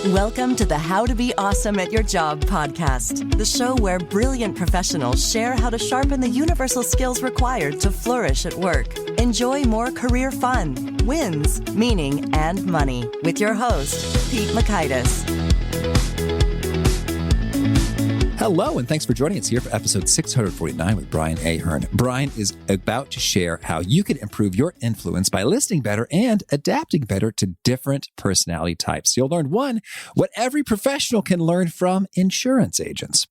Welcome to the How to Be Awesome at Your Job podcast, the show where brilliant professionals share how to sharpen the universal skills required to flourish at work. Enjoy more career fun, wins, meaning, and money with your host, Pete Makaitis. Hello, and thanks for joining us here for episode 649 with Brian Ahearn. Brian is about to share how you can improve your influence by listening better and adapting better to different personality types. You'll learn 1, what every professional can learn from insurance agents.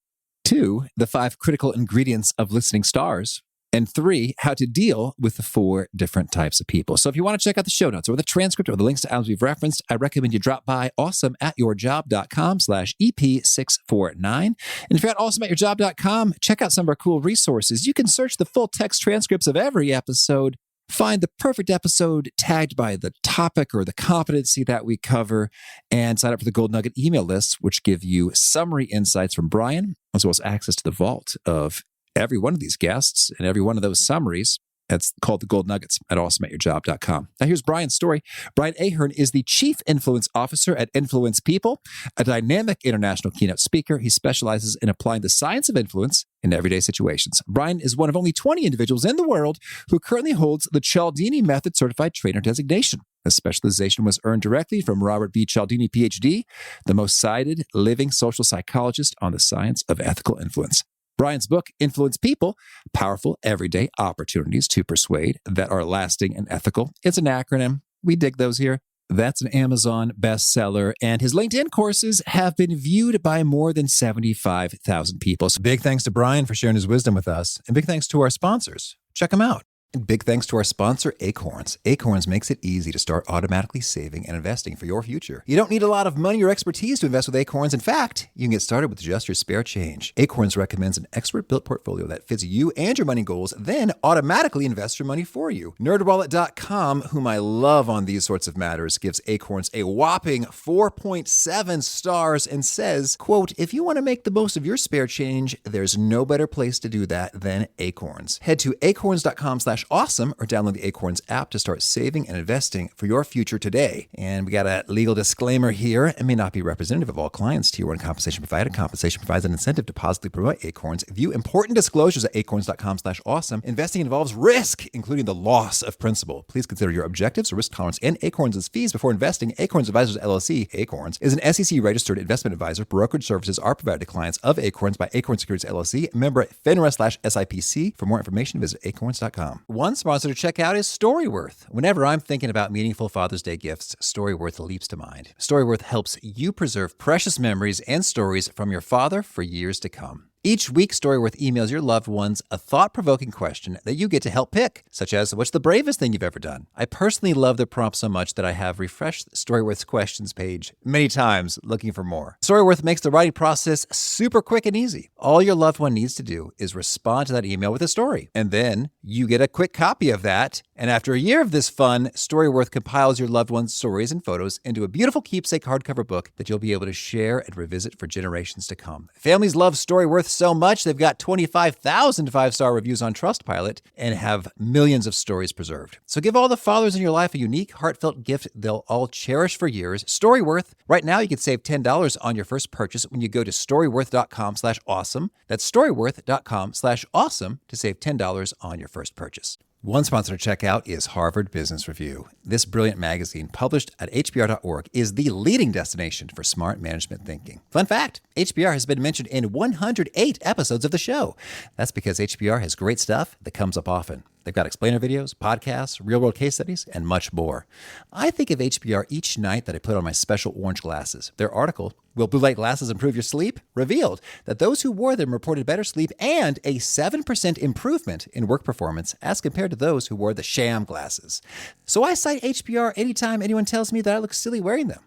2, the 5 critical ingredients of listening stars. And 3, how to deal with the 4 different types of people. So if you want to check out the show notes or the transcript or the links to items we've referenced, I recommend you drop by awesomeatyourjob.com/EP649. And if you're at awesomeatyourjob.com, check out some of our cool resources. You can search the full text transcripts of every episode, find the perfect episode tagged by the topic or the competency that we cover, and sign up for the Gold Nugget email lists, which give you summary insights from Brian, as well as access to the vault of every one of these guests and every one of those summaries. That's called the Gold Nuggets at awesomeatyourjob.com. Now here's Brian's story. Brian Ahearn is the Chief Influence Officer at Influence People, a dynamic international keynote speaker. He specializes in applying the science of influence in everyday situations. Brian is one of only 20 individuals in the world who currently holds the Cialdini Method Certified Trainer designation. This specialization was earned directly from Robert B. Cialdini, Ph.D., the most cited living social psychologist on the science of ethical influence. Brian's book, Influence People, Powerful Everyday Opportunities to Persuade that Are Lasting and Ethical. It's an acronym. We dig those here. That's an Amazon bestseller, and his LinkedIn courses have been viewed by more than 75,000 people. So big thanks to Brian for sharing his wisdom with us, and big thanks to our sponsors. Check them out. And big thanks to our sponsor, Acorns. Acorns makes it easy to start automatically saving and investing for your future. You don't need a lot of money or expertise to invest with Acorns. In fact, you can get started with just your spare change. Acorns recommends an expert-built portfolio that fits you and your money goals, then automatically invests your money for you. NerdWallet.com, whom I love on these sorts of matters, gives Acorns a whopping 4.7 stars and says, quote, if you want to make the most of your spare change, there's no better place to do that than Acorns. Head to acorns.com/awesome or download the Acorns app to start saving and investing for your future today. And we got a legal disclaimer here. It may not be representative of all clients. Tier 1 compensation provided. Compensation provides an incentive to positively promote Acorns. View important disclosures at acorns.com/awesome. Investing involves risk, including the loss of principal. Please consider your objectives, risk tolerance, and Acorns' fees before investing. Acorns Advisors LLC, Acorns, is an SEC-registered investment advisor. Brokerage services are provided to clients of Acorns by Acorns Securities LLC, member FINRA/SIPC. For more information, visit acorns.com. One sponsor to check out is Storyworth. Whenever I'm thinking about meaningful Father's Day gifts, Storyworth leaps to mind. Storyworth helps you preserve precious memories and stories from your father for years to come. Each week, Storyworth emails your loved ones a thought-provoking question that you get to help pick, such as, what's the bravest thing you've ever done? I personally love the prompt so much that I have refreshed Storyworth's questions page many times looking for more. Storyworth makes the writing process super quick and easy. All your loved one needs to do is respond to that email with a story, and then you get a quick copy of that. And after a year of this fun, Storyworth compiles your loved one's stories and photos into a beautiful keepsake hardcover book that you'll be able to share and revisit for generations to come. Families love Storyworth so much, they've got 25,000 5-star reviews on Trustpilot and have millions of stories preserved. So give all the fathers in your life a unique, heartfelt gift they'll all cherish for years. Storyworth. Right now, you can save $10 on your first purchase when you go to storyworth.com/awesome. That's storyworth.com/awesome to save $10 on your first purchase. One sponsor to check out is Harvard Business Review. This brilliant magazine, published at hbr.org, is the leading destination for smart management thinking. Fun fact, HBR has been mentioned in 108 episodes of the show. That's because HBR has great stuff that comes up often. They've got explainer videos, podcasts, real-world case studies, and much more. I think of HBR each night that I put on my special orange glasses. Their article, Will Blue Light Glasses Improve Your Sleep?, revealed that those who wore them reported better sleep and a 7% improvement in work performance as compared to those who wore the sham glasses. So I cite HBR anytime anyone tells me that I look silly wearing them.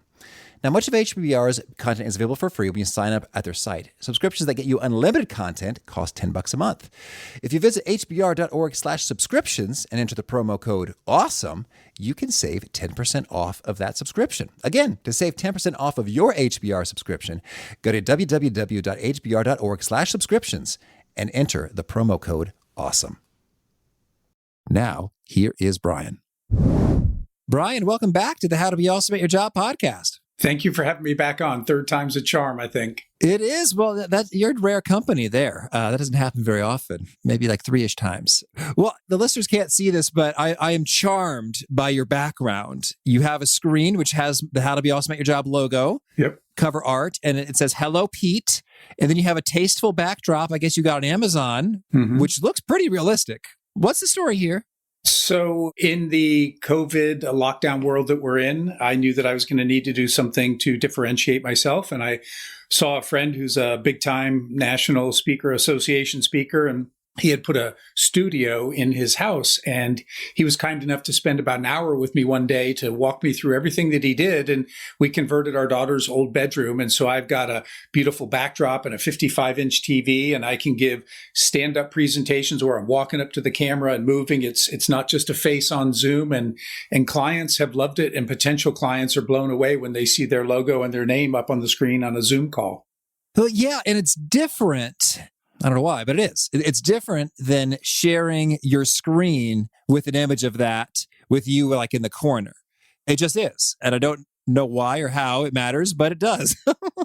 Now, much of HBR's content is available for free when you sign up at their site. Subscriptions that get you unlimited content cost $10 a month. If you visit hbr.org/subscriptions and enter the promo code AWESOME, you can save 10% off of that subscription. Again, to save 10% off of your HBR subscription, go to www.hbr.org/subscriptions and enter the promo code AWESOME. Now, here is Brian. Brian, welcome back to the How to Be Awesome at Your Job podcast. Thank you for having me back on. Third time's a charm, I think. It is. Well, you're in rare company there. That doesn't happen very often, maybe like 3-ish times. Well, the listeners can't see this, but I am charmed by your background. You have a screen which has the How to Be Awesome at Your Job logo, Yep. cover art, and it says, "Hello, Pete." And then you have a tasteful backdrop, I guess you got on Amazon, which looks pretty realistic. What's the story here? So in the COVID lockdown world that we're in, I knew that I was going to need to do something to differentiate myself. And I saw a friend who's a big time National Speaker Association speaker, and he had put a studio in his house, and he was kind enough to spend about an hour with me one day to walk me through everything that he did. And we converted our daughter's old bedroom. And so I've got a beautiful backdrop and a 55-inch TV, and I can give stand-up presentations where I'm walking up to the camera and moving. It's not just a face on Zoom, and clients have loved it, and potential clients are blown away when they see their logo and their name up on the screen on a Zoom call. Well, yeah, and it's different. I don't know why, but it is. It's different than sharing your screen with an image of that with you like in the corner. It just is. And I don't know why or how it matters, but it does.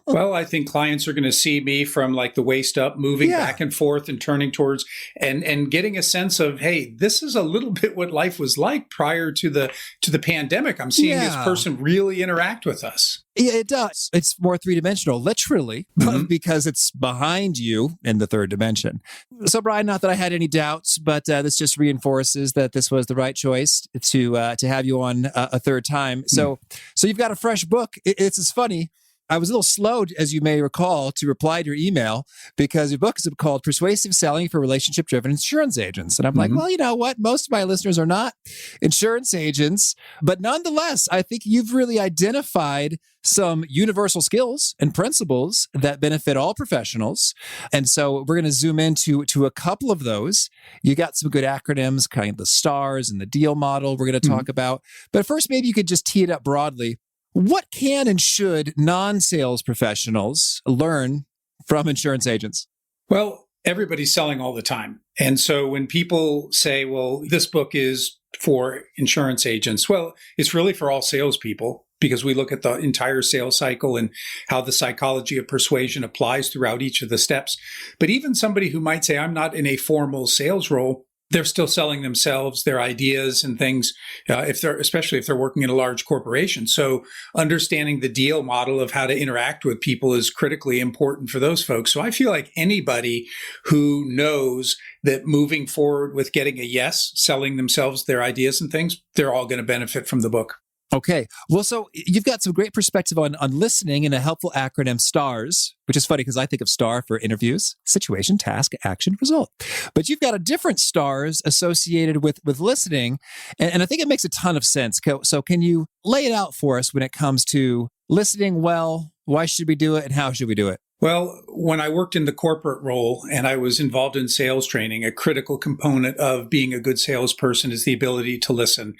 Well, I think clients are going to see me from like the waist up, moving back and forth and turning towards and getting a sense of, hey, this is a little bit what life was like prior to the pandemic. I'm seeing this person really interact with us. Yeah, it does. It's more three-dimensional, literally, because it's behind you in the third dimension. So, Brian, not that I had any doubts, but this just reinforces that this was the right choice to have you on a third time. So you've got a fresh book. It's funny. I was a little slow, as you may recall, to reply to your email because your book is called Persuasive Selling for Relationship-Driven Insurance Agents. And I'm like, well, you know what? Most of my listeners are not insurance agents. But nonetheless, I think you've really identified some universal skills and principles that benefit all professionals. And so we're going to zoom into a couple of those. You got some good acronyms, kind of the STARS and the DEAL model we're going to talk about. But first, maybe you could just tee it up broadly. What can and should non-sales professionals learn from insurance agents? Well, everybody's selling all the time. And so when people say, well, this book is for insurance agents, well, it's really for all salespeople because we look at the entire sales cycle and how the psychology of persuasion applies throughout each of the steps. But even somebody who might say, I'm not in a formal sales role, they're still selling themselves, their ideas and things, especially if they're working in a large corporation. So understanding the deal model of how to interact with people is critically important for those folks. So I feel like anybody who knows that moving forward with getting a yes, selling themselves their ideas and things, they're all going to benefit from the book. Okay. Well, so you've got some great perspective on listening and a helpful acronym STARS, which is funny because I think of STAR for interviews, situation, task, action, result. But you've got a different STARS associated with listening. And I think it makes a ton of sense. So can you lay it out for us when it comes to listening well? Why should we do it? And how should we do it? Well, when I worked in the corporate role and I was involved in sales training, a critical component of being a good salesperson is the ability to listen.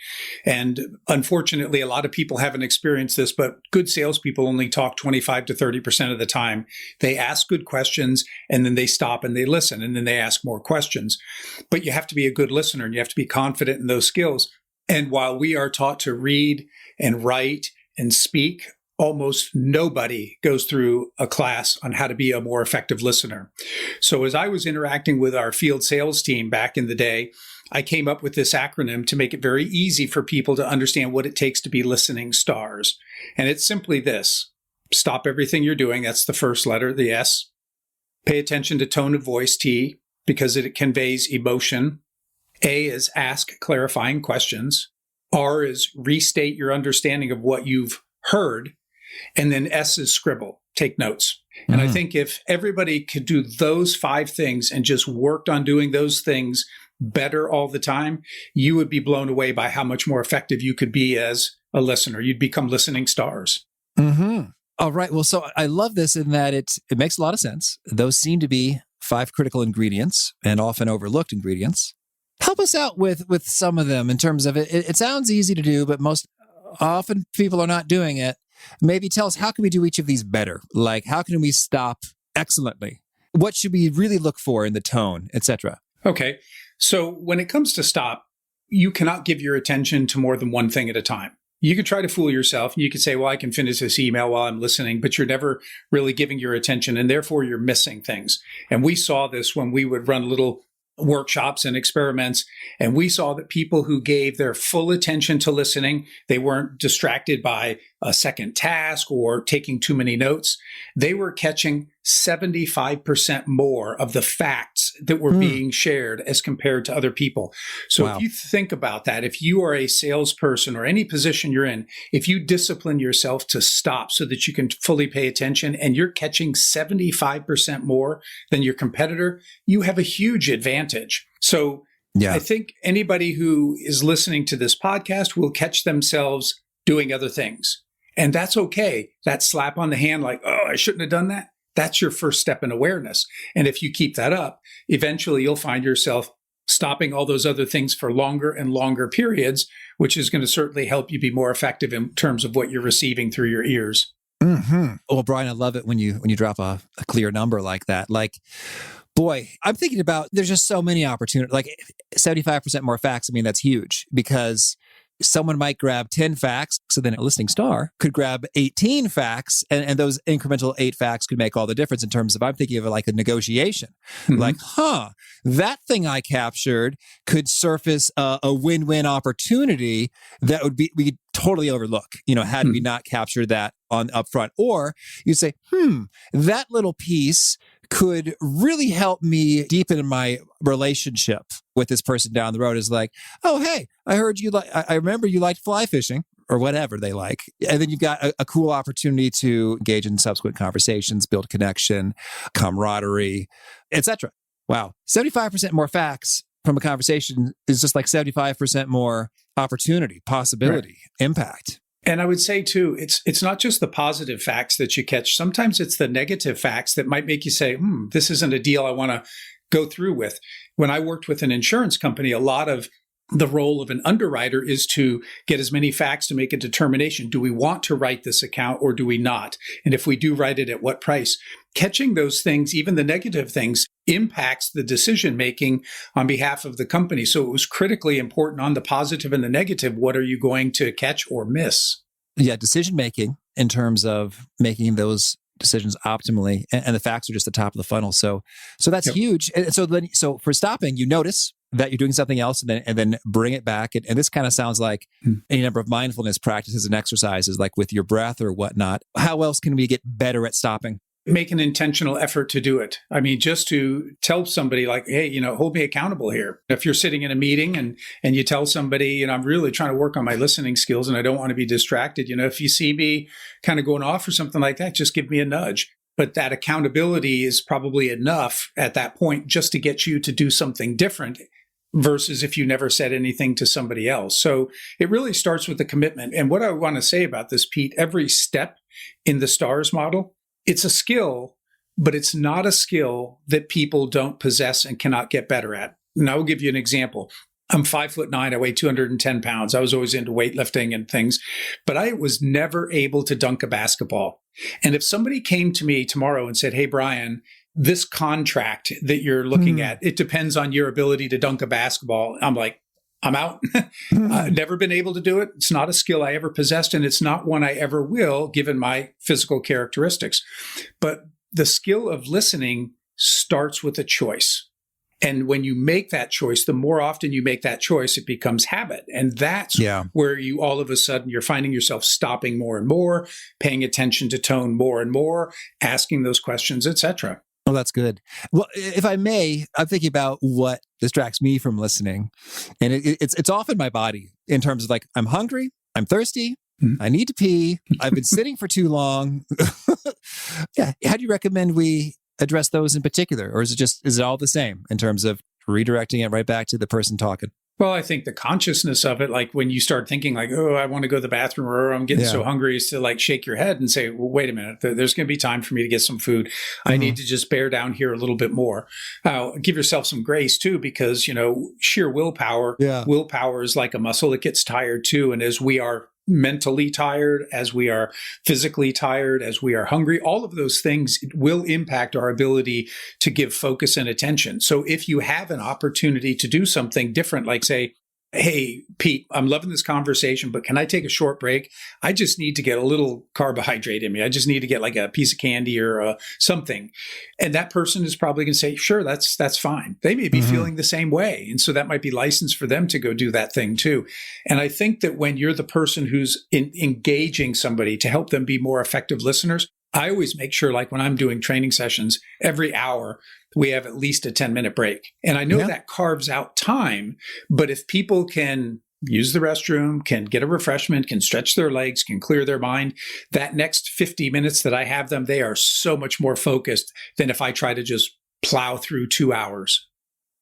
And unfortunately, a lot of people haven't experienced this, but good salespeople only talk 25 to 30% of the time. They ask good questions and then they stop and they listen and then they ask more questions. But you have to be a good listener and you have to be confident in those skills. And while we are taught to read and write and speak, almost nobody goes through a class on how to be a more effective listener. So as I was interacting with our field sales team back in the day, I came up with this acronym to make it very easy for people to understand what it takes to be listening stars. And it's simply this: stop everything you're doing. That's the first letter, the S. Pay attention to tone of voice, T, because it conveys emotion. A is ask clarifying questions. R is restate your understanding of what you've heard. And then S is scribble, take notes. And I think if everybody could do those 5 things and just worked on doing those things better all the time, you would be blown away by how much more effective you could be as a listener. You'd become listening stars. All right. Well, so I love this in that it makes a lot of sense. Those seem to be 5 critical ingredients and often overlooked ingredients. Help us out with some of them in terms of it. It sounds easy to do, but most often people are not doing it. Maybe tell us, how can we do each of these better? Like, how can we stop excellently? What should we really look for in the tone, etc.? Okay. So when it comes to stop, you cannot give your attention to more than one thing at a time. You could try to fool yourself and you could say, well, I can finish this email while I'm listening, but you're never really giving your attention and therefore you're missing things. And we saw this when we would run little workshops and experiments. And we saw that people who gave their full attention to listening, they weren't distracted by a second task or taking too many notes. They were catching 75% more of the facts that were being shared as compared to other people. So Wow. if you think about that, if you are a salesperson or any position you're in, if you discipline yourself to stop so that you can fully pay attention and you're catching 75% more than your competitor, you have a huge advantage. So Yeah. I think anybody who is listening to this podcast will catch themselves doing other things. And that's okay. That slap on the hand, like, oh, I shouldn't have done that. That's your first step in awareness. And if you keep that up, eventually you'll find yourself stopping all those other things for longer and longer periods, which is going to certainly help you be more effective in terms of what you're receiving through your ears. Mm-hmm. Well, Brian, I love it when you drop a clear number like that. Like, boy, I'm thinking about, there's just so many opportunities, like 75% more facts. I mean, that's huge because someone might grab 10 facts. So then a listening star could grab 18 facts and those incremental 8 facts could make all the difference in terms of, I'm thinking of it like a negotiation. Mm-hmm. Like, that thing I captured could surface a win-win opportunity that we could totally overlook, had we not captured that on upfront. Or you say, that little piece could really help me deepen my relationship with this person down the road. Is like, oh, hey, I heard you I remember you liked fly fishing or whatever they like. And then you've got a cool opportunity to engage in subsequent conversations, build connection, camaraderie, etc. Wow. 75% more facts from a conversation is just like 75% more opportunity, possibility, impact. And I would say too, it's not just the positive facts that you catch. Sometimes it's the negative facts that might make you say, this isn't a deal I want to go through with. When I worked with an insurance company, a lot of the role of an underwriter is to get as many facts to make a determination. Do we want to write this account or do we not? And if we do write it, at what price? Catching those things, even the negative things, impacts the decision making on behalf of the company. So it was critically important on the positive and the negative. What are you going to catch or miss? Yeah, decision making in terms of making those decisions optimally, and the facts are just the top of the funnel. So that's huge. And so for stopping, you notice that you're doing something else, and then bring it back. And this kind of sounds like any number of mindfulness practices and exercises, like with your breath or whatnot. How else can we get better at stopping? Make an intentional effort to do it. I mean, just to tell somebody like, hey, hold me accountable here. If you're sitting in a meeting and you tell somebody, I'm really trying to work on my listening skills and I don't want to be distracted. If you see me kind of going off or something like that, just give me a nudge. But that accountability is probably enough at that point just to get you to do something different versus if you never said anything to somebody else. So it really starts with the commitment. And what I want to say about this, Pete, every step in the STARS model, it's a skill, but it's not a skill that people don't possess and cannot get better at. And I will give you an example. I'm 5'9", I weigh 210 pounds. I was always into weightlifting and things, but I was never able to dunk a basketball. And if somebody came to me tomorrow and said, hey, Brian, this contract that you're looking at, it depends on your ability to dunk a basketball. I'm like, I'm out. I've never been able to do it. It's not a skill I ever possessed, and it's not one I ever will, given my physical characteristics. But the skill of listening starts with a choice. And when you make that choice, the more often you make that choice, it becomes habit. And that's where you all of a sudden, you're finding yourself stopping more and more, paying attention to tone more and more, asking those questions, etc. Oh, that's good. Well, if I may, I'm thinking about what distracts me from listening. And it's often my body in terms of like, I'm hungry, I'm thirsty, I need to pee, I've been sitting for too long. How do you recommend we address those in particular? Or is it all the same in terms of redirecting it right back to the person talking? Well, I think the consciousness of it, like when you start thinking like, oh, I want to go to the bathroom or I'm getting so hungry, is to like shake your head and say, well, wait a minute, there's going to be time for me to get some food. I need to just bear down here a little bit more. Give yourself some grace too, because, sheer willpower, willpower is like a muscle. It gets tired too. And as we are mentally tired, as we are physically tired, as we are hungry, all of those things will impact our ability to give focus and attention. So if you have an opportunity to do something different, like say, hey, Pete, I'm loving this conversation, but can I take a short break? I just need to get a little carbohydrate in me. I just need to get like a piece of candy or something. And that person is probably going to say, sure, that's fine. They may be feeling the same way. And so that might be license for them to go do that thing too. And I think that when you're the person who's engaging somebody to help them be more effective listeners, I always make sure, like when I'm doing training sessions, every hour, we have at least a 10-minute break. And I know that carves out time, but if people can use the restroom, can get a refreshment, can stretch their legs, can clear their mind, that next 50 minutes that I have them, they are so much more focused than if I try to just plow through 2 hours.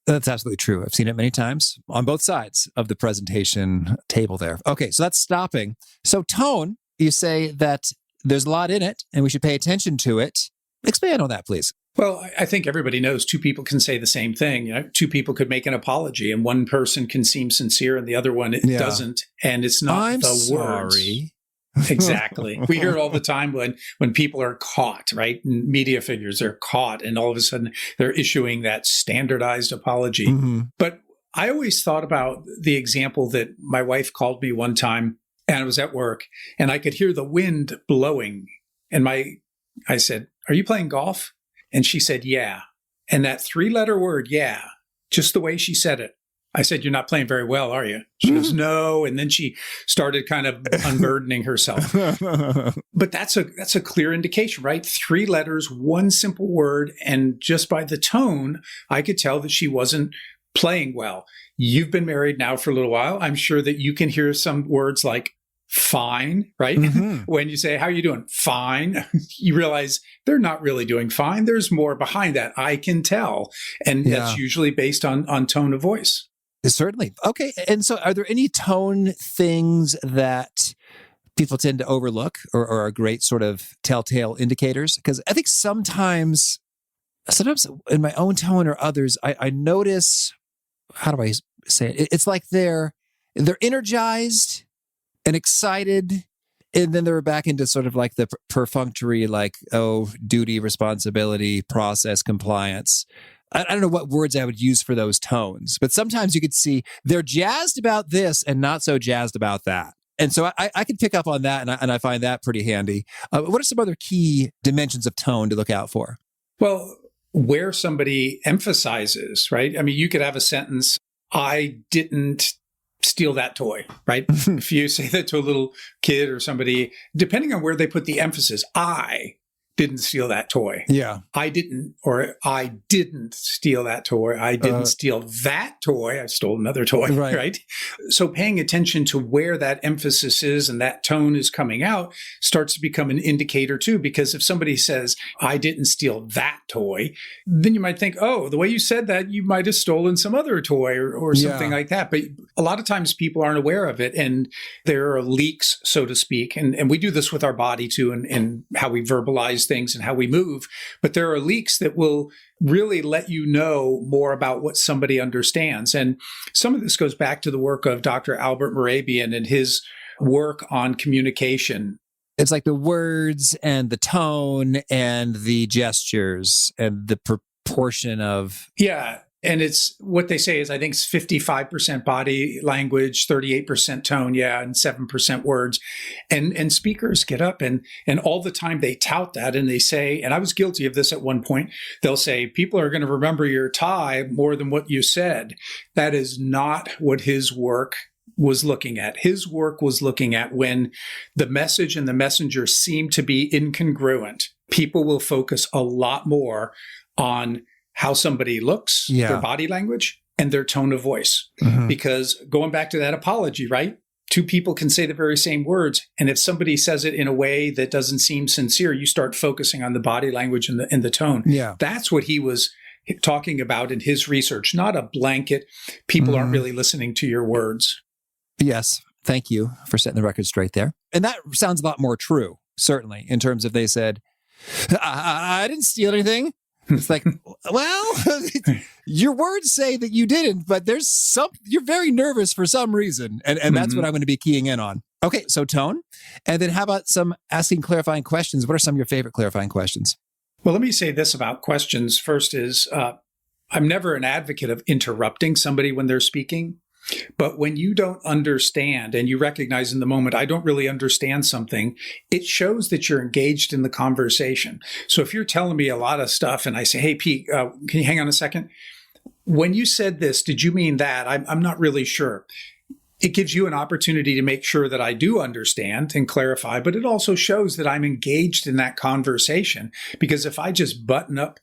That's absolutely true. I've seen it many times on both sides of the presentation table there. Okay, so that's stopping. So tone, you say that there's a lot in it and we should pay attention to it. Expand on that, please. Well, I think everybody knows two people can say the same thing. You know, two people could make an apology and one person can seem sincere and the other one doesn't. And it's not I'm the sorry. words. Exactly. We hear it all the time when people are caught, right? Media figures are caught and all of a sudden they're issuing that standardized apology. But I always thought about the example that my wife called me one time. And I was at work and I could hear the wind blowing. And I said, "Are you playing golf?" And she said, "Yeah." And that 3-letter word, yeah, just the way she said it. I said, "You're not playing very well, are you?" She goes, "No." And then she started kind of unburdening herself. But that's a clear indication, right? 3 letters, 1 simple word. And just by the tone, I could tell that she wasn't playing well. You've been married now for a little while. I'm sure that you can hear some words like fine, right? When you say, "How are you doing?" Fine. You realize they're not really doing fine. There's more behind that. I can tell. And that's usually based on tone of voice. Certainly. Okay. And so are there any tone things that people tend to overlook or are great sort of telltale indicators? Because I think sometimes in my own tone or others, I notice, how do I say it? It's like they're energized and excited, and then they're back into sort of like the perfunctory, like, duty, responsibility, process, compliance. I don't know what words I would use for those tones, but sometimes you could see they're jazzed about this and not so jazzed about that. And so I can pick up on that, and I find that pretty handy. What are some other key dimensions of tone to look out for? Well, where somebody emphasizes, right? I mean, you could have a sentence, "I didn't steal that toy," right? If you say that to a little kid or somebody, depending on where they put the emphasis, "I didn't steal that toy." Yeah. I didn't steal that toy. I didn't steal that toy. I stole another toy, right? So paying attention to where that emphasis is and that tone is coming out starts to become an indicator too, because if somebody says, "I didn't steal that toy," then you might think, oh, the way you said that, you might have stolen some other toy or something like that. But a lot of times people aren't aware of it, and there are leaks, so to speak. And we do this with our body too, and how we verbalize things and how we move. But there are leaks that will really let you know more about what somebody understands. And some of this goes back to the work of Dr. Albert Mehrabian and his work on communication. It's like the words and the tone and the gestures and the proportion of... Yeah. And it's what they say is, I think it's 55% body language, 38% tone, and 7% words. And speakers get up and all the time they tout that, and they say, and I was guilty of this at one point, they'll say, "People are going to remember your tie more than what you said." That is not what his work was looking at. His work was looking at when the message and the messenger seem to be incongruent. People will focus a lot more on how somebody looks, their body language, and their tone of voice. Because going back to that apology, right? Two people can say the very same words. And if somebody says it in a way that doesn't seem sincere, you start focusing on the body language and the tone. Yeah. That's what he was talking about in his research, not a blanket. People aren't really listening to your words. Yes. Thank you for setting the record straight there. And that sounds a lot more true, certainly, in terms of they said, I didn't steal anything. It's like, well, your words say that you didn't, but you're very nervous for some reason. And that's what I'm going to be keying in on. Okay, so tone. And then how about some asking clarifying questions? What are some of your favorite clarifying questions? Well, let me say this about questions. First is, I'm never an advocate of interrupting somebody when they're speaking. But when you don't understand and you recognize in the moment, I don't really understand something, it shows that you're engaged in the conversation. So if you're telling me a lot of stuff and I say, hey, Pete, can you hang on a second? When you said this, did you mean that? I'm not really sure. It gives you an opportunity to make sure that I do understand and clarify, but it also shows that I'm engaged in that conversation. Because if I just button up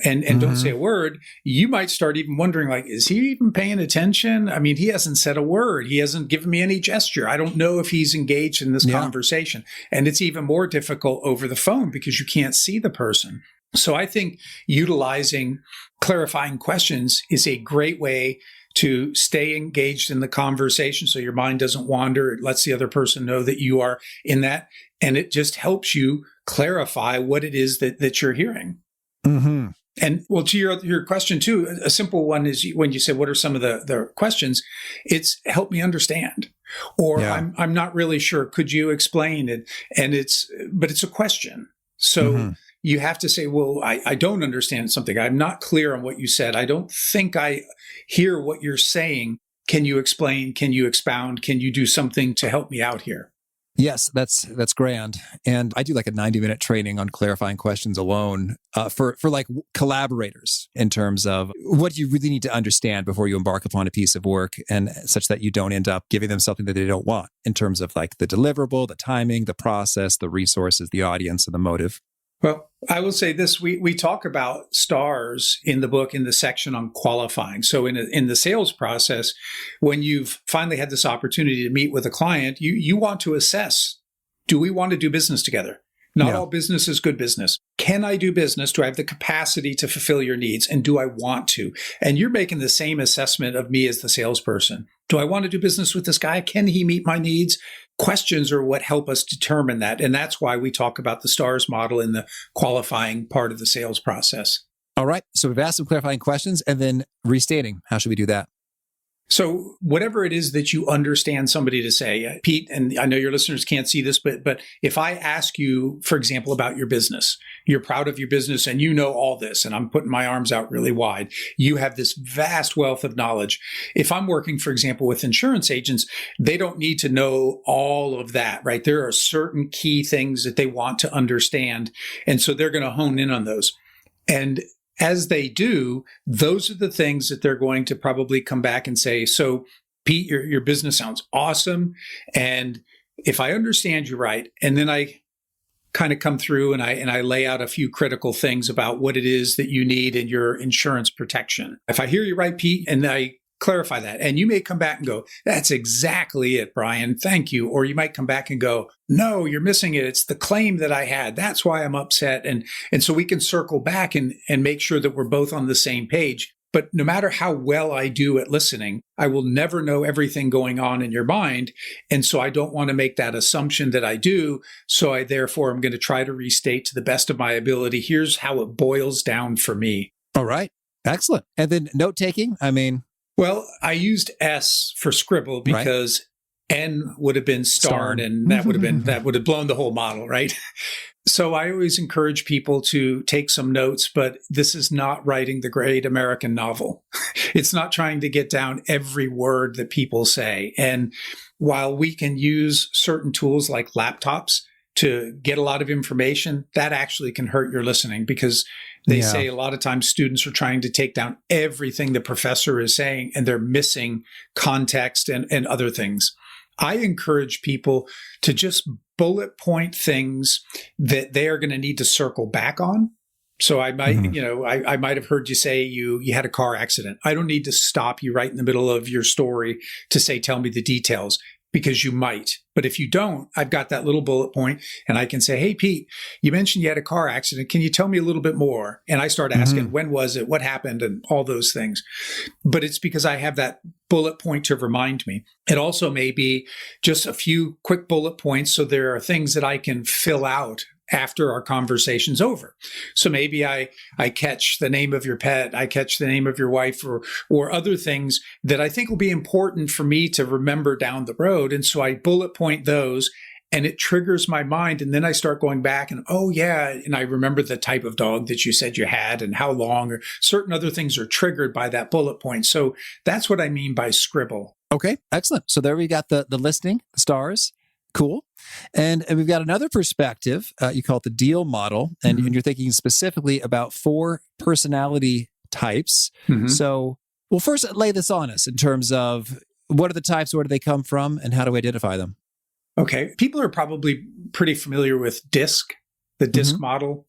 and don't say a word, you might start even wondering, like, is he even paying attention? I mean, he hasn't said a word. He hasn't given me any gesture. I don't know if he's engaged in this conversation. And it's even more difficult over the phone because you can't see the person. So I think utilizing clarifying questions is a great way to stay engaged in the conversation so your mind doesn't wander. It lets the other person know that you are in that. And it just helps you clarify what it is that you're hearing. Mm-hmm. And well, to your question too, a simple one is when you said, what are some of the questions? It's help me understand, or I'm not really sure. Could you explain it? But it's a question. So you have to say, well, I don't understand something. I'm not clear on what you said. I don't think I hear what you're saying. Can you explain? Can you expound? Can you do something to help me out here? Yes, that's grand. And I do like a 90-minute training on clarifying questions alone for like collaborators in terms of what you really need to understand before you embark upon a piece of work, and such that you don't end up giving them something that they don't want in terms of like the deliverable, the timing, the process, the resources, the audience, and the motive. Well, I will say this. We talk about stars in the book in the section on qualifying. So in the sales process, when you've finally had this opportunity to meet with a client, you want to assess, do we want to do business together? Not all business is good business. Can I do business? Do I have the capacity to fulfill your needs? And do I want to? And you're making the same assessment of me as the salesperson. Do I want to do business with this guy? Can he meet my needs? Questions are what help us determine that. And that's why we talk about the STARS model in the qualifying part of the sales process. All right. So we've asked some clarifying questions, and then restating. How should we do that? So whatever it is that you understand somebody to say, Pete, and I know your listeners can't see this, but if I ask you, for example, about your business, you're proud of your business and you know all this, and I'm putting my arms out really wide. You have this vast wealth of knowledge. If I'm working, for example, with insurance agents, they don't need to know all of that, right? There are certain key things that they want to understand. And so they're going to hone in on those. And as they do, those are the things that they're going to probably come back and say, so Pete, your business sounds awesome. And if I understand you right, and then I kind of come through and I lay out a few critical things about what it is that you need in your insurance protection. If I hear you right, Pete, and I clarify that, and you may come back and go, that's exactly it, Brian. Thank you. Or you might come back and go, no, you're missing it. It's the claim that I had. That's why I'm upset. And so we can circle back and make sure that we're both on the same page. But no matter how well I do at listening, I will never know everything going on in your mind. And so I don't want to make that assumption that I do. So therefore, I'm going to try to restate to the best of my ability. Here's how it boils down for me. All right. Excellent. And then note taking, Well, I used S for scribble because N would have been starred, and that would have blown the whole model, right? So I always encourage people to take some notes, but this is not writing the great American novel. It's not trying to get down every word that people say. And while we can use certain tools like laptops to get a lot of information, that actually can hurt your listening, because they say a lot of times students are trying to take down everything the professor is saying, and they're missing context and other things. I encourage people to just bullet point things that they are going to need to circle back on. So I might, I might have heard you say you had a car accident. I don't need to stop you right in the middle of your story to say, tell me the details, because you might. But if you don't, I've got that little bullet point, and I can say, hey, Pete, you mentioned you had a car accident. Can you tell me a little bit more? And I start asking, when was it? What happened? And all those things. But it's because I have that bullet point to remind me. It also may be just a few quick bullet points, so there are things that I can fill out after our conversation's over. So maybe I catch the name of your pet, I catch the name of your wife, or other things that I think will be important for me to remember down the road. And so I bullet point those, and it triggers my mind. And then I start going back and, oh yeah. And I remember the type of dog that you said you had and how long, or certain other things are triggered by that bullet point. So that's what I mean by scribble. Okay, excellent. So there we got the listing, stars. Cool. And we've got another perspective. You call it the deal model. And, and you're thinking specifically about 4 personality types. So, well, first lay this on us in terms of what are the types, where do they come from, and how do we identify them? Okay. People are probably pretty familiar with DISC, the DISC model.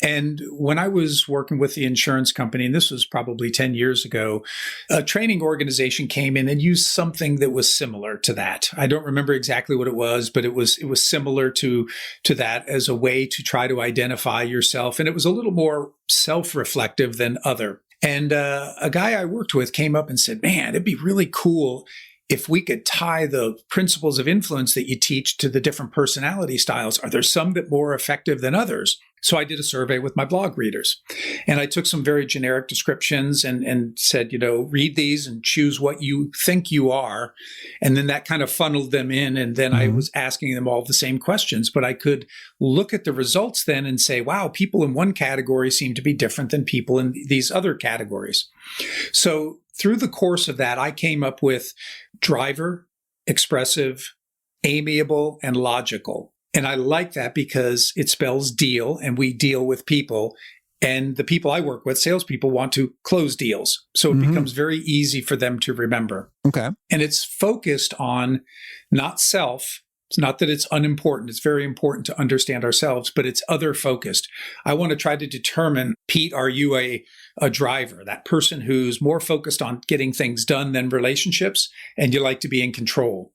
And when I was working with the insurance company, and this was probably 10 years ago, a training organization came in and used something that was similar to that. I don't remember exactly what it was, but it was similar to that as a way to try to identify yourself. And it was a little more self-reflective than other. And a guy I worked with came up and said, man, it'd be really cool if we could tie the principles of influence that you teach to the different personality styles. Are there some that are more effective than others? So I did a survey with my blog readers, and I took some very generic descriptions and said, read these and choose what you think you are. And then that kind of funneled them in. And then I was asking them all the same questions, but I could look at the results then and say, wow, people in one category seem to be different than people in these other categories. So through the course of that, I came up with driver, expressive, amiable, and logical. And I like that because it spells deal, and we deal with people. And the people I work with, salespeople, want to close deals. So it becomes very easy for them to remember. Okay. And it's focused on not self. It's not that it's unimportant. It's very important to understand ourselves, but it's other focused. I want to try to determine, Pete, are you a driver, that person who's more focused on getting things done than relationships, and you like to be in control?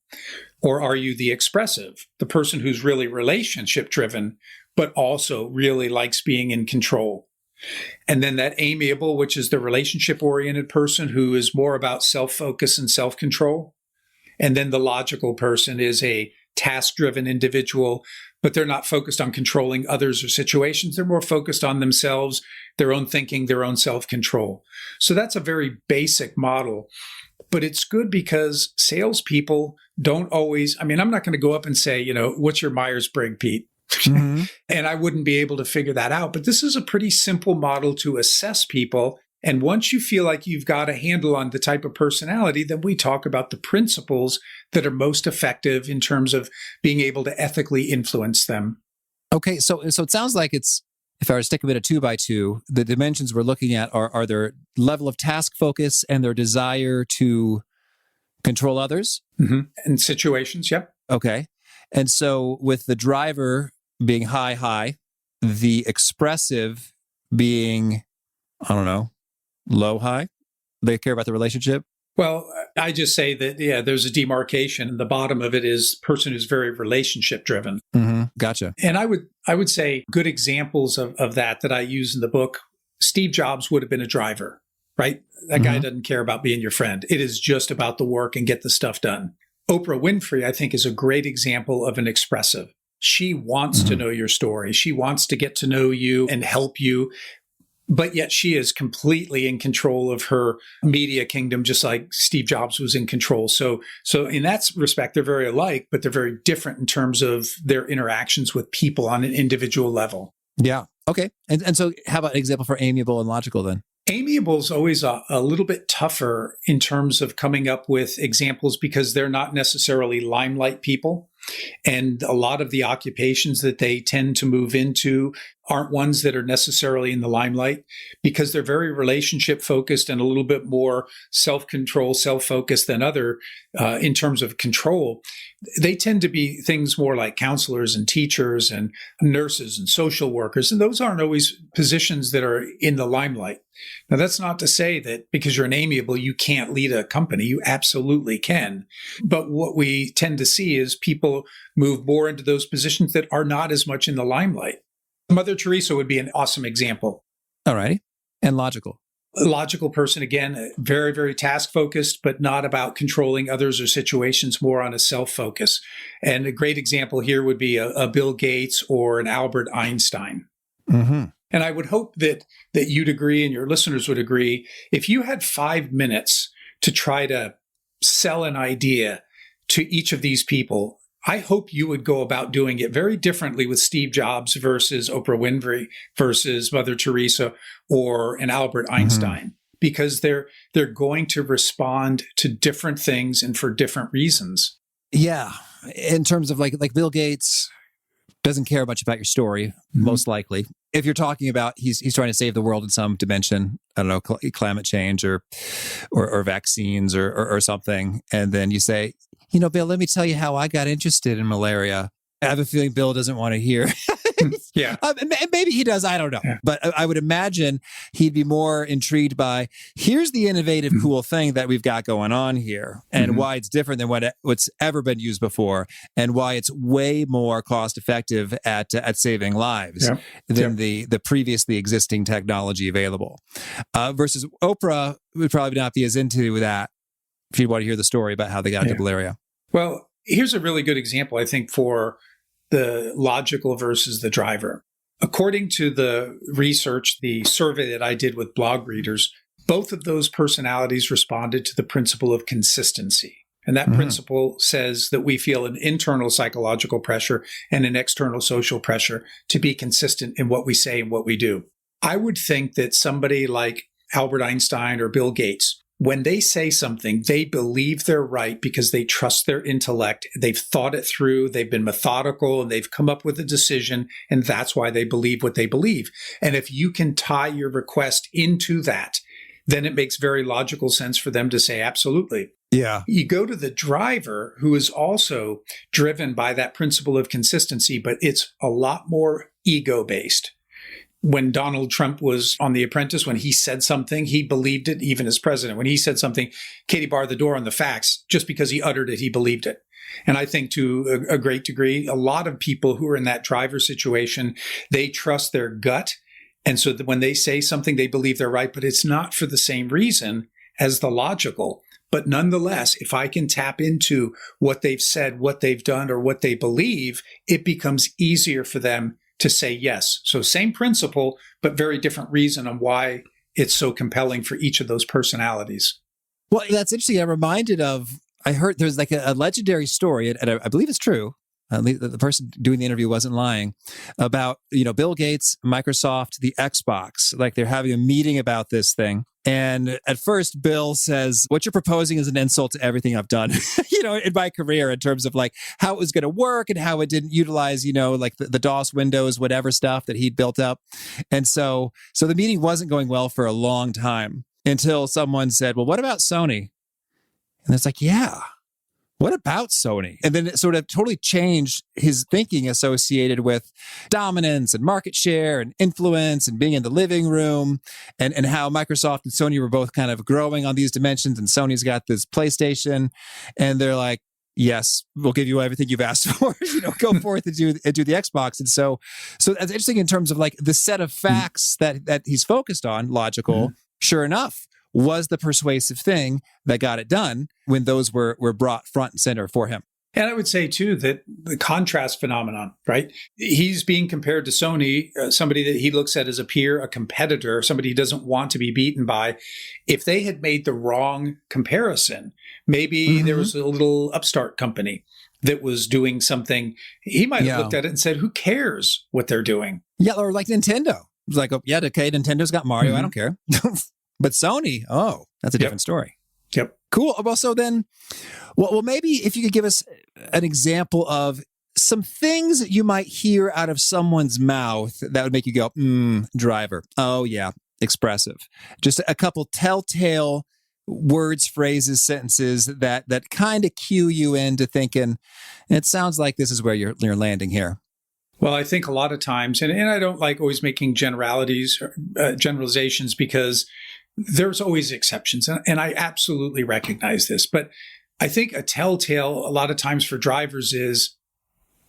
Or are you the expressive, the person who's really relationship driven, but also really likes being in control? And then that amiable, which is the relationship oriented person who is more about self-focus and self-control. And then the logical person is a task-driven individual, but they're not focused on controlling others or situations. They're more focused on themselves, their own thinking, their own self-control. So that's a very basic model, but it's good because salespeople don't always, I'm not going to go up and say, what's your Myers-Briggs, Pete? And I wouldn't be able to figure that out. But this is a pretty simple model to assess people. And once you feel like you've got a handle on the type of personality, then we talk about the principles that are most effective in terms of being able to ethically influence them. Okay, so it sounds like it's, if I were to stick with a 2x2, the dimensions we're looking at are their level of task focus and their desire to control others. And situations, yep. Okay. And so with the driver being high, the expressive being, low, high, they care about the relationship. Well, I just say that, there's a demarcation. The bottom of it is person who's very relationship driven. Gotcha. And I would say good examples of that I use in the book. Steve Jobs would have been a driver, right? That guy doesn't care about being your friend. It is just about the work and get the stuff done. Oprah Winfrey, I think, is a great example of an expressive. She wants to know your story. She wants to get to know you and help you. But yet she is completely in control of her media kingdom, just like Steve Jobs was in control. So in that respect, they're very alike, but they're very different in terms of their interactions with people on an individual level. Yeah. Okay. And so how about an example for amiable and logical then? Amiable is always a little bit tougher in terms of coming up with examples because they're not necessarily limelight people. And a lot of the occupations that they tend to move into aren't ones that are necessarily in the limelight because they're very relationship focused and a little bit more self-control, self-focused than other in terms of control. They tend to be things more like counselors and teachers and nurses and social workers. And those aren't always positions that are in the limelight. Now, that's not to say that because you're an amiable, you can't lead a company. You absolutely can. But what we tend to see is people move more into those positions that are not as much in the limelight. Mother Teresa would be an awesome example. All righty. And logical. A logical person, again, very, very task-focused, but not about controlling others or situations, more on a self-focus. And a great example here would be a Bill Gates or an Albert Einstein. And I would hope that you'd agree and your listeners would agree. If you had 5 minutes to try to sell an idea to each of these people, I hope you would go about doing it very differently with Steve Jobs versus Oprah Winfrey versus Mother Teresa or an Albert Einstein, because they're going to respond to different things and for different reasons. Yeah. In terms of like Bill Gates doesn't care much about your story, most likely. If you're talking about he's trying to save the world in some dimension, I don't know, climate change or vaccines or something, and then you say, Bill, let me tell you how I got interested in malaria. I have a feeling Bill doesn't want to hear. Yeah. Maybe he does. I don't know. Yeah. But I would imagine he'd be more intrigued by, here's the innovative, cool thing that we've got going on here and why it's different than what's ever been used before and why it's way more cost effective at saving lives than the previously existing technology available. Versus Oprah would probably not be as into that if you want to hear the story about how they got into malaria. Well, here's a really good example, I think, for the logical versus the driver. According to the research, the survey that I did with blog readers, both of those personalities responded to the principle of consistency. And that principle says that we feel an internal psychological pressure and an external social pressure to be consistent in what we say and what we do. I would think that somebody like Albert Einstein or Bill Gates, when they say something, they believe they're right because they trust their intellect. They've thought it through. They've been methodical and they've come up with a decision. And that's why they believe what they believe. And if you can tie your request into that, then it makes very logical sense for them to say, absolutely. Yeah. You go to the driver, who is also driven by that principle of consistency, but it's a lot more ego-based. When Donald Trump was on The Apprentice, when he said something, he believed it even as president. When he said something, Katie barred the door on the facts. Just because he uttered it, he believed it. And I think to a great degree, a lot of people who are in that driver situation, they trust their gut. And so that when they say something, they believe they're right, but it's not for the same reason as the logical. But nonetheless, if I can tap into what they've said, what they've done, or what they believe, it becomes easier for them to say yes. So same principle, but very different reason on why it's so compelling for each of those personalities. Well, that's interesting. I'm reminded of, I heard there's like a legendary story, and I believe it's true. The person doing the interview wasn't lying, about, Bill Gates, Microsoft, the Xbox. Like they're having a meeting about this thing. And at first, Bill says, what you're proposing is an insult to everything I've done, in my career, in terms of like how it was going to work and how it didn't utilize, like the DOS Windows, whatever stuff that he'd built up. And so the meeting wasn't going well for a long time until someone said, well, what about Sony? And it's like, yeah. What about Sony? And then it sort of totally changed his thinking associated with dominance and market share and influence and being in the living room, and how Microsoft and Sony were both kind of growing on these dimensions. And Sony's got this PlayStation, and they're like, yes, we'll give you everything you've asked for. Go forth and do the Xbox. And so that's interesting in terms of like the set of facts that he's focused on, logical. Sure enough, was the persuasive thing that got it done when those were brought front and center for him. And I would say, too, that the contrast phenomenon, right? He's being compared to Sony, somebody that he looks at as a peer, a competitor, somebody he doesn't want to be beaten by. If they had made the wrong comparison, maybe there was a little upstart company that was doing something, he might have looked at it and said, who cares what they're doing? Yeah, or like Nintendo. It was like, okay, Nintendo's got Mario, I don't care. But Sony, that's a different story. Yep. Cool. Well, so then, well, maybe if you could give us an example of some things you might hear out of someone's mouth that would make you go, driver. Oh, yeah, expressive. Just a couple telltale words, phrases, sentences that kind of cue you into thinking, it sounds like this is where you're landing here. Well, I think a lot of times, and I don't like always making generalizations, because there's always exceptions. And I absolutely recognize this. But I think a telltale a lot of times for drivers is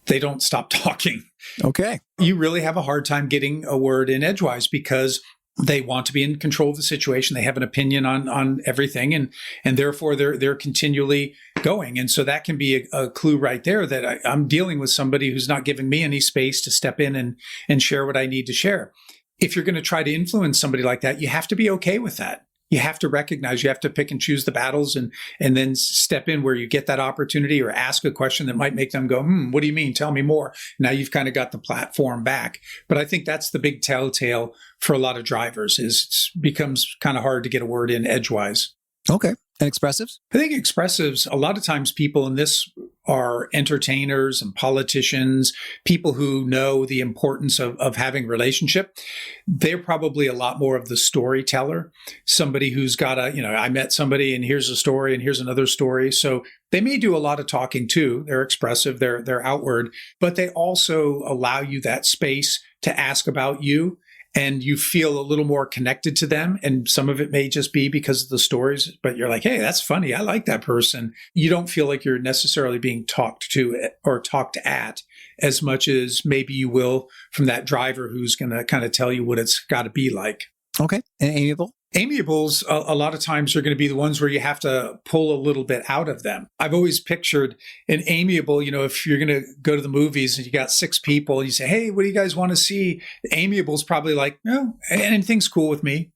they don't stop talking. Okay. You really have a hard time getting a word in edgewise because they want to be in control of the situation. They have an opinion on everything, and therefore they're continually going. And so that can be a clue right there that I'm dealing with somebody who's not giving me any space to step in and share what I need to share. If you're going to try to influence somebody like that, you have to be okay with that. You have to recognize, you have to pick and choose the battles and then step in where you get that opportunity or ask a question that might make them go, what do you mean? Tell me more. Now you've kind of got the platform back. But I think that's the big telltale for a lot of drivers is it becomes kind of hard to get a word in edgewise. Okay. And expressives? I think expressives, a lot of times people in this are entertainers and politicians, people who know the importance of having relationship. They're probably a lot more of the storyteller, somebody who's got I met somebody and here's a story and here's another story. So they may do a lot of talking too. They're expressive, they're outward, but they also allow you that space to ask about you. And you feel a little more connected to them. And some of it may just be because of the stories, but you're like, hey, that's funny. I like that person. You don't feel like you're necessarily being talked to or talked at as much as maybe you will from that driver who's going to kind of tell you what it's got to be like. Okay. And amiable? Amiables, a lot of times are going to be the ones where you have to pull a little bit out of them. I've always pictured an amiable, if you're going to go to the movies and you got 6 people and you say, hey, what do you guys want to see? Amiable's probably like, no, anything's cool with me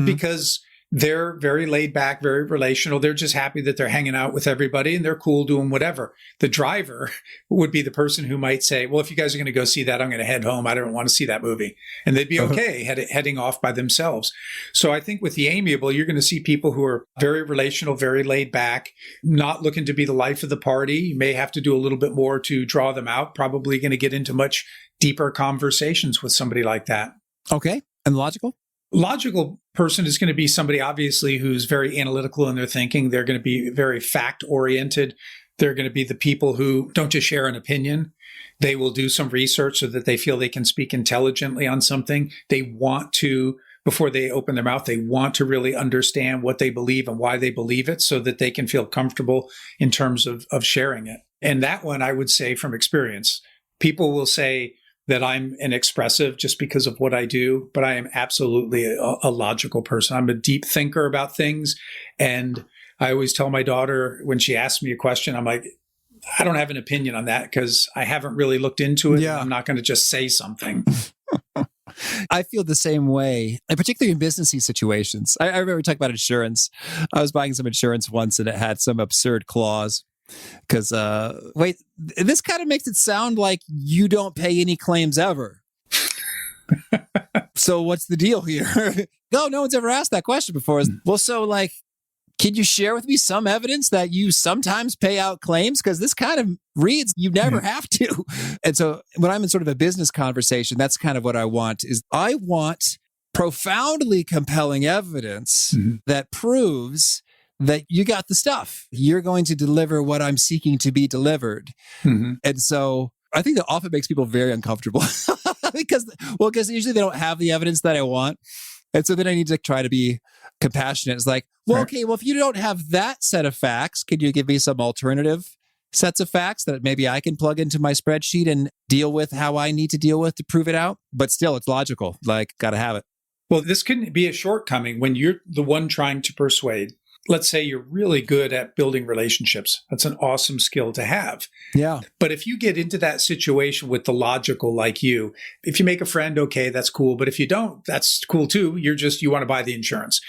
because they're very laid back, very relational. They're just happy that they're hanging out with everybody and they're cool doing whatever. The driver would be the person who might say, well, if you guys are going to go see that, I'm going to head home. I don't want to see that movie. And they'd be okay heading off by themselves. So I think with the amiable, you're going to see people who are very relational, very laid back, not looking to be the life of the party. You may have to do a little bit more to draw them out, probably going to get into much deeper conversations with somebody like that. Okay. And logical? Logical person is going to be somebody, obviously, who's very analytical in their thinking. They're going to be very fact-oriented. They're going to be the people who don't just share an opinion. They will do some research so that they feel they can speak intelligently on something. They want to, before they open their mouth, they want to really understand what they believe and why they believe it so that they can feel comfortable in terms of sharing it. And that one, I would say from experience, people will say that I'm an expressive just because of what I do, but I am absolutely a logical person. I'm a deep thinker about things. And I always tell my daughter when she asks me a question, I'm like, I don't have an opinion on that because I haven't really looked into it. Yeah. I'm not going to just say something. I feel the same way, and particularly in businessy situations. I remember talking about insurance. I was buying some insurance once and it had some absurd clause. Because, wait, this kind of makes it sound like you don't pay any claims ever. So what's the deal here? No one's ever asked that question before. Well, so can you share with me some evidence that you sometimes pay out claims? Because this kind of reads you never have to. And so when I'm in sort of a business conversation, that's kind of what I want is I want profoundly compelling evidence that proves that you got the stuff. You're going to deliver what I'm seeking to be delivered. And so I think that often makes people very uncomfortable because usually they don't have the evidence that I want. And so then I need to try to be compassionate. It's like, if you don't have that set of facts, can you give me some alternative sets of facts that maybe I can plug into my spreadsheet and deal with how I need to deal with to prove it out? But still, it's logical. Got to have it. Well, this can be a shortcoming when you're the one trying to persuade. Let's say you're really good at building relationships. That's an awesome skill to have. Yeah. But if you get into that situation with the logical like you, if you make a friend, okay, that's cool. But if you don't, that's cool too. You want to buy the insurance.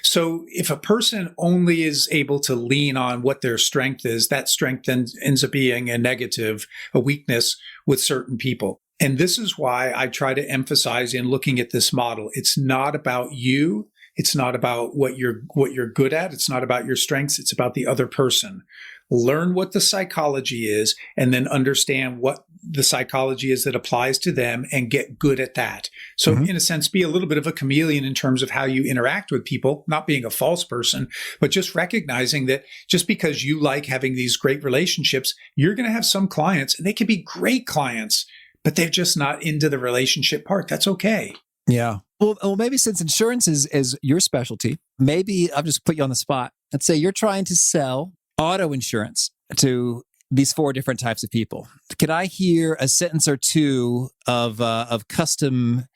So if a person only is able to lean on what their strength is, that strength then ends up being a negative, a weakness with certain people. And this is why I try to emphasize in looking at this model. It's not about you. It's not about what you're good at. It's not about your strengths. It's about the other person. Learn what the psychology is and then understand what the psychology is that applies to them and get good at that. So in a sense, be a little bit of a chameleon in terms of how you interact with people, not being a false person, but just recognizing that just because you like having these great relationships, you're going to have some clients and they can be great clients, but they're just not into the relationship part. That's okay. Yeah. Well, maybe since insurance is your specialty, maybe I'll just put you on the spot. Let's say you're trying to sell auto insurance to these 4 different types of people. Could I hear a sentence or two of custom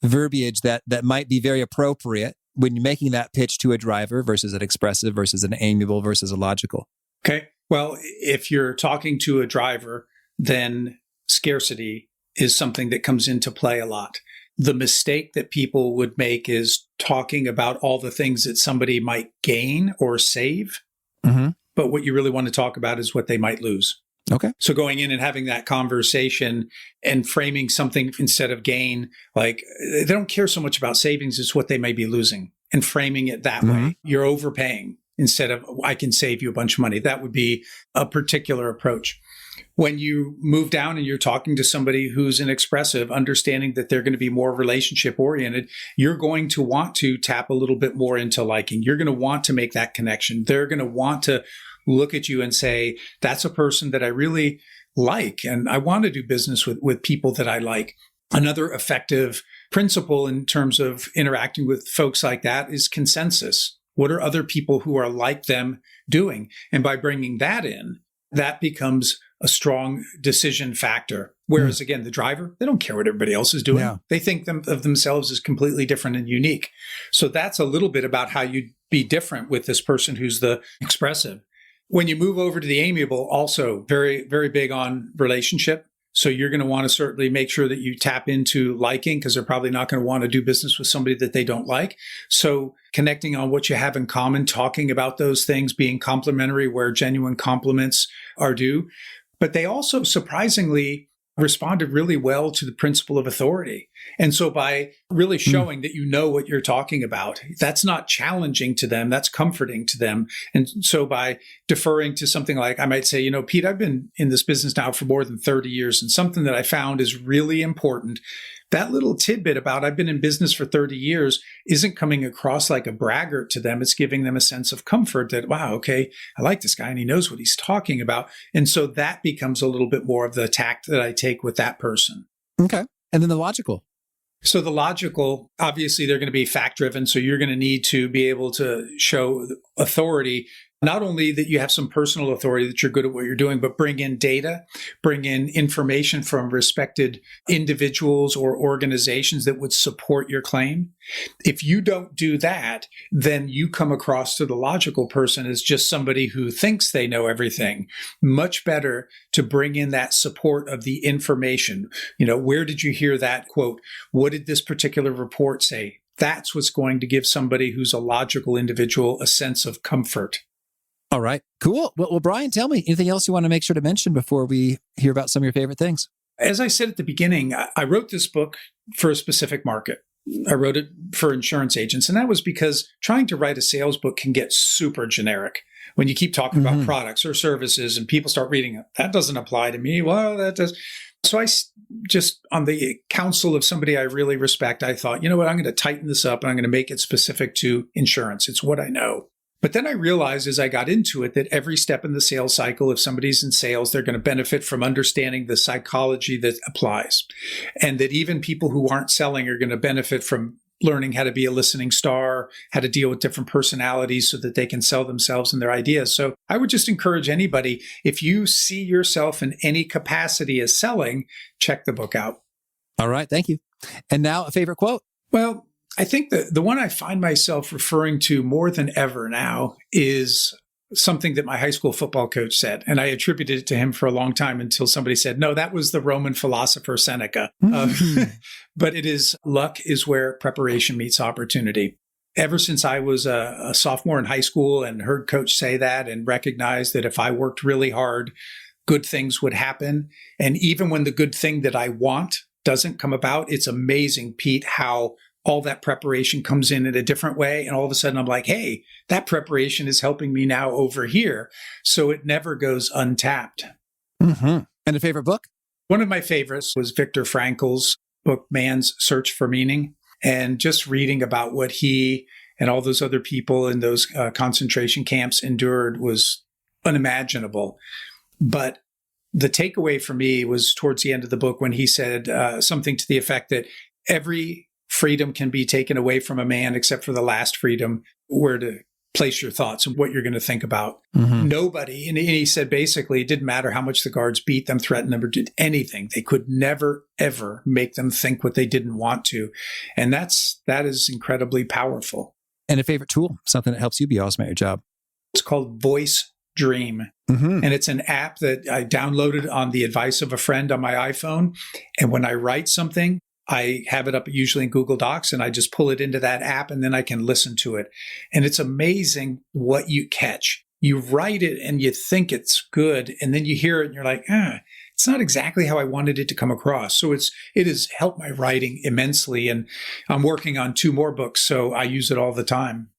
verbiage that might be very appropriate when you're making that pitch to a driver versus an expressive versus an amiable versus a logical? Okay. Well, if you're talking to a driver, then scarcity is something that comes into play a lot. the mistake that people would make is talking about all the things that somebody might gain or save. Mm-hmm. But what you really want to talk about is what they might lose. Okay. So going in and having that conversation and framing something instead of gain, like they don't care so much about savings, it's what they may be losing, and framing it that way. You're overpaying instead of, I can save you a bunch of money. That would be a particular approach. When you move down and you're talking to somebody who's an expressive, understanding that they're going to be more relationship oriented, you're going to want to tap a little bit more into liking. You're going to want to make that connection. They're going to want to look at you and say, that's a person that I really like, and I want to do business with people that I like. Another effective principle in terms of interacting with folks like that is consensus. What are other people who are like them doing? And by bringing that in, that becomes a strong decision factor. Whereas again, the driver, they don't care what everybody else is doing. Yeah. They think of themselves as completely different and unique. So that's a little bit about how you'd be different with this person who's the expressive. When you move over to the amiable, also very, very big on relationship. So you're going to want to certainly make sure that you tap into liking, because they're probably not going to want to do business with somebody that they don't like. So connecting on what you have in common, talking about those things, being complimentary where genuine compliments are due. But they also surprisingly responded really well to the principle of authority. And so by really showing that you know what you're talking about, that's not challenging to them, that's comforting to them. And so by deferring to something like, I might say, you know, Pete, I've been in this business now for more than 30 years, and something that I found is really important. That little tidbit about I've been in business for 30 years isn't coming across like a braggart to them. It's giving them a sense of comfort that, wow, okay, I like this guy and he knows what he's talking about. And so that becomes a little bit more of the tact that I take with that person. Okay. And then the logical. So the logical, obviously, they're going to be fact-driven. So you're going to need to be able to show authority, not only that you have some personal authority, that you're good at what you're doing, but bring in data, bring in information from respected individuals or organizations that would support your claim. If you don't do that, then you come across to the logical person as just somebody who thinks they know everything. Much better to bring in that support of the information. You know, where did you hear that quote? What did this particular report say? That's what's going to give somebody who's a logical individual a sense of comfort. All right, cool. Well, Brian, tell me, anything else you want to make sure to mention before we hear about some of your favorite things? As I said at the beginning, I wrote this book for a specific market. I wrote it for insurance agents. And that was because trying to write a sales book can get super generic when you keep talking about products or services and people start reading it. That doesn't apply to me. Well, that does. So I just, on the counsel of somebody I really respect, I thought, you know what, I'm going to tighten this up and I'm going to make it specific to insurance. It's what I know. But then I realized as I got into it that every step in the sales cycle, if somebody's in sales, they're going to benefit from understanding the psychology that applies. And that even people who aren't selling are going to benefit from learning how to be a listening star, how to deal with different personalities so that they can sell themselves and their ideas. So I would just encourage anybody, if you see yourself in any capacity as selling, check the book out. All right. Thank you. And now a favorite quote. Well, I think the one I find myself referring to more than ever now is something that my high school football coach said. And I attributed it to him for a long time until somebody said, no, that was the Roman philosopher Seneca. But it is, luck is where preparation meets opportunity. Ever since I was a sophomore in high school and heard coach say that and recognized that if I worked really hard, good things would happen. And even when the good thing that I want doesn't come about, it's amazing, Pete, how all that preparation comes in a different way. And all of a sudden I'm like, hey, that preparation is helping me now over here. So it never goes untapped. And a favorite book? One of my favorites was Viktor Frankl's book, Man's Search for Meaning. And just reading about what he and all those other people in those concentration camps endured was unimaginable. But the takeaway for me was towards the end of the book when he said something to the effect that every freedom can be taken away from a man except for the last freedom, where to place your thoughts and what you're going to think about. Nobody, and he said basically it didn't matter how much the guards beat them, threatened them, or did anything. They could never, ever make them think what they didn't want to. And that is incredibly powerful. And a favorite tool, something that helps you be awesome at your job. It's called Voice Dream. And it's an app that I downloaded on the advice of a friend on my iPhone. And when I write something, I have it up usually in Google Docs, and I just pull it into that app, and then I can listen to it. And it's amazing what you catch. You write it and you think it's good, and then you hear it and you're like, it's not exactly how I wanted it to come across. So it has helped my writing immensely. And I'm working on 2 more books, so I use it all the time.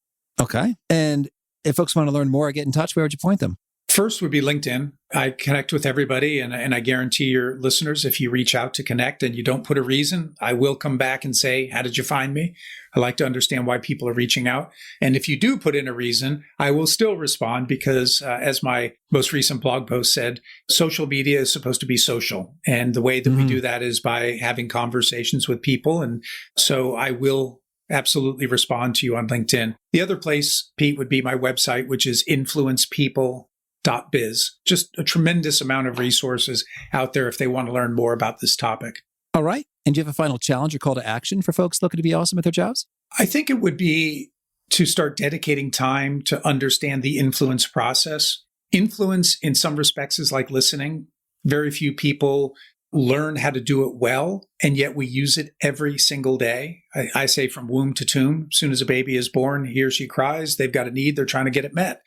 Okay. And if folks want to learn more or get in touch, where would you point them? First would be LinkedIn. I connect with everybody, and I guarantee your listeners, if you reach out to connect and you don't put a reason, I will come back and say, how did you find me? I like to understand why people are reaching out. And if you do put in a reason, I will still respond because, as my most recent blog post said, social media is supposed to be social. And the way that we do that is by having conversations with people. And so I will absolutely respond to you on LinkedIn. The other place, Pete, would be my website, which is influencepeople.biz. Just a tremendous amount of resources out there if they want to learn more about this topic. All right. And do you have a final challenge or call to action for folks looking to be awesome at their jobs? I think it would be to start dedicating time to understand the influence process. Influence, in some respects, is like listening. Very few people learn how to do it well, and yet we use it every single day. I say from womb to tomb, as soon as a baby is born, he or she cries, they've got a need, they're trying to get it met.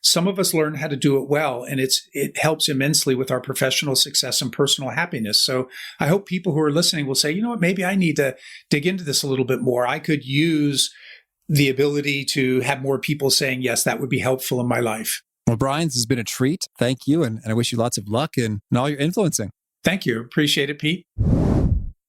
Some of us learn how to do it well, and it helps immensely with our professional success and personal happiness. So I hope people who are listening will say, you know what, maybe I need to dig into this a little bit more. I could use the ability to have more people saying, yes, that would be helpful in my life. Well, Brian, this has been a treat. Thank you. And I wish you lots of luck in all your influencing. Thank you. Appreciate it, Pete.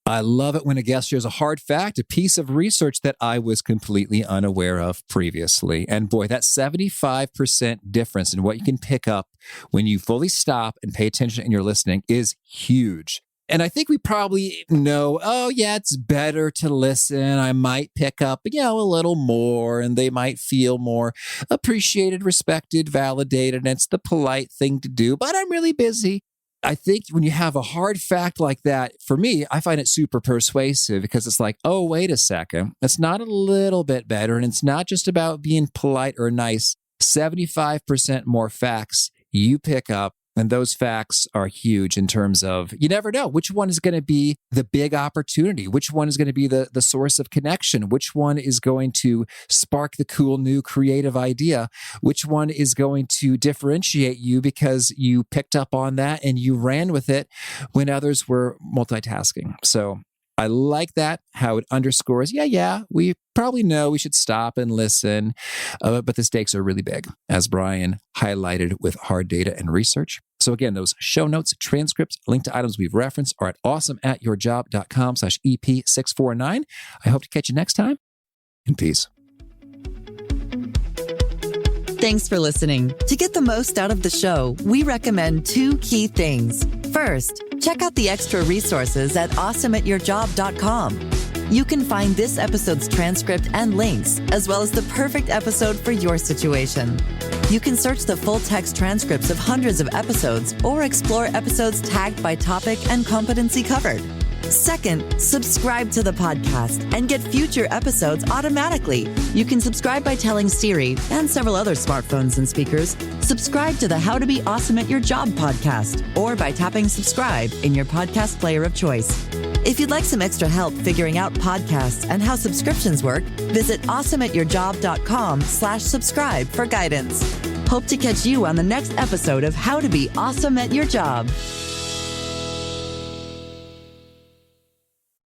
I love it when a guest shares a hard fact, a piece of research that I was completely unaware of previously. And boy, that 75% difference in what you can pick up when you fully stop and pay attention and you're listening is huge. And I think we probably know, oh yeah, it's better to listen. I might pick up, a little more, and they might feel more appreciated, respected, validated. And it's the polite thing to do, but I'm really busy. I think when you have a hard fact like that, for me, I find it super persuasive because it's like, oh, wait a second. It's not a little bit better. And it's not just about being polite or nice. 75% more facts you pick up. And those facts are huge in terms of, you never know which one is going to be the big opportunity, which one is going to be the source of connection, which one is going to spark the cool new creative idea, which one is going to differentiate you because you picked up on that and you ran with it when others were multitasking. So I like that, how it underscores, we probably know we should stop and listen, but the stakes are really big, as Brian highlighted with hard data and research. So again, those show notes, transcripts, link to items we've referenced are at awesomeatyourjob.com/EP649. I hope to catch you next time, and peace. Thanks for listening. To get the most out of the show, we recommend 2 key things. First, check out the extra resources at awesomeatyourjob.com. You can find this episode's transcript and links, as well as the perfect episode for your situation. You can search the full text transcripts of hundreds of episodes or explore episodes tagged by topic and competency covered. Second, subscribe to the podcast and get future episodes automatically. You can subscribe by telling Siri and several other smartphones and speakers, subscribe to the How to Be Awesome at Your Job podcast, or by tapping subscribe in your podcast player of choice. If you'd like some extra help figuring out podcasts and how subscriptions work, visit awesomeatyourjob.com/subscribe for guidance. Hope to catch you on the next episode of How to Be Awesome at Your Job.